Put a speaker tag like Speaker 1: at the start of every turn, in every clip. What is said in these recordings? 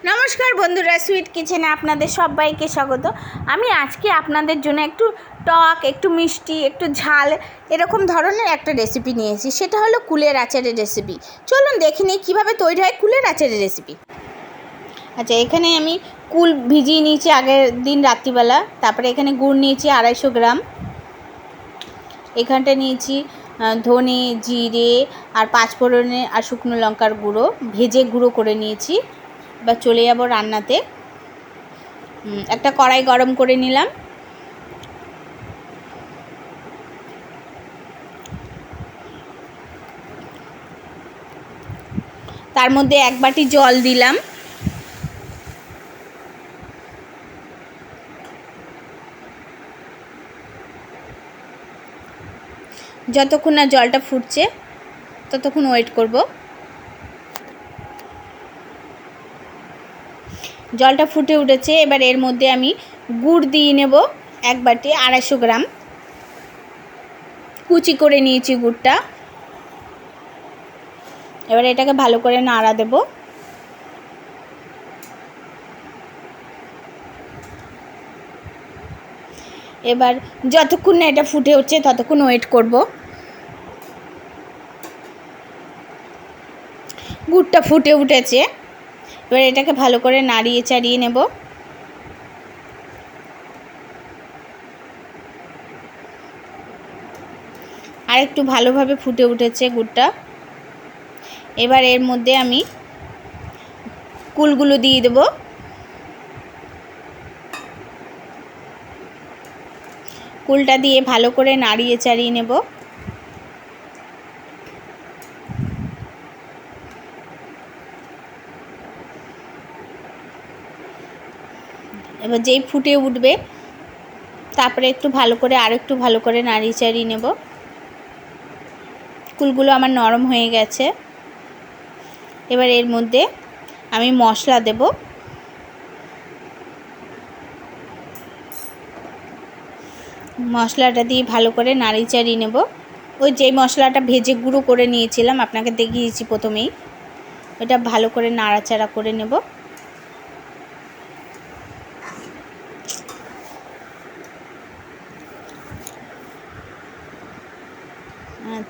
Speaker 1: নমস্কার বন্ধুরা, সুইট কিচেনে আপনাদের সবাইকে স্বাগত। আমি আজকে আপনাদের জন্য একটু টক, একটু মিষ্টি, একটু ঝাল এরকম ধরনের একটা রেসিপি নিয়েছি। সেটা হলো কুলের আচারের রেসিপি। চলুন দেখে নিই কীভাবে তৈরি হয় কুলের আচারের রেসিপি। আচ্ছা, এখানে আমি কুল ভিজিয়ে নিয়েছি আগের দিন রাত্রিবেলা। তারপরে এখানে গুড় নিয়েছি 250 গ্রাম। এখানটা নিয়েছি ধনে, জিরে আর 5 ফোড়নে আর শুকনো লঙ্কার গুঁড়ো, ভেজে গুঁড়ো করে নিয়েছি। এবার চলে যাব রান্নাতে। একটা কড়াই গরম করে নিলাম। তার মধ্যে 1 বাটি জল দিলাম। যতক্ষণ না জলটা ফুটছে ততক্ষণ ওয়েট করব। জলটা ফুটে উঠেছে। এবার এর মধ্যে আমি গুড় দিয়ে নেব 1 বাটি 250 গ্রাম। কুচি করে নিয়েছি গুড়টা। এবার এটাকে ভালো করে নাড়া দেব। এবার যতক্ষণ না এটা ফুটে উঠছে ততক্ষণ ওয়েট করব। গুড়টা ফুটে উঠেছে। এবার এটাকে ভালো করে নাড়িয়ে চাড়িয়ে নেব। আর একটু ভালোভাবে ফুটে উঠেছে গুড়টা। এবার এর মধ্যে আমি কুলগুলো দিয়ে দেব। কুলটা দিয়ে ভালো করে নাড়িয়ে চাড়িয়ে নেব। এবার যেই ফুটে উঠবে তারপরে একটু ভালো করে একটু ভালো করে নাড়িয়ে চাড়িয়ে নেব। কুলগুলো আমার নরম হয়ে গেছে। এবার এর মধ্যে আমি মশলা দেব। মশলাটা দিয়ে ভালো করে নাড়িয়ে চাড়িয়ে নেব। ওই যেই মশলাটা ভেজে গুঁড়ো করে নিয়েছিলাম, আপনাকে দেখিয়েছি প্রথমেই, ওটা ভালো করে নাড়াচাড়া করে নেব।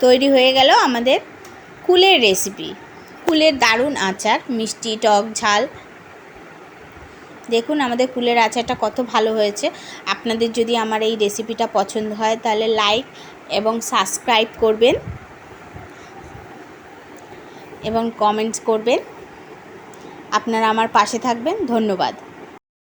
Speaker 1: তৈরি হয়ে গেল আমাদের কুলের রেসিপি। কুলের দারুণ আচার, মিষ্টি, টক, ঝাল। দেখুন আমাদের কুলের আচারটা কত ভালো হয়েছে। আপনাদের যদি আমার এই রেসিপিটা পছন্দ হয় তাহলে লাইক এবং সাবস্ক্রাইব করবেন এবং কমেন্টস করবেন। আপনারা আমার পাশে থাকবেন। ধন্যবাদ।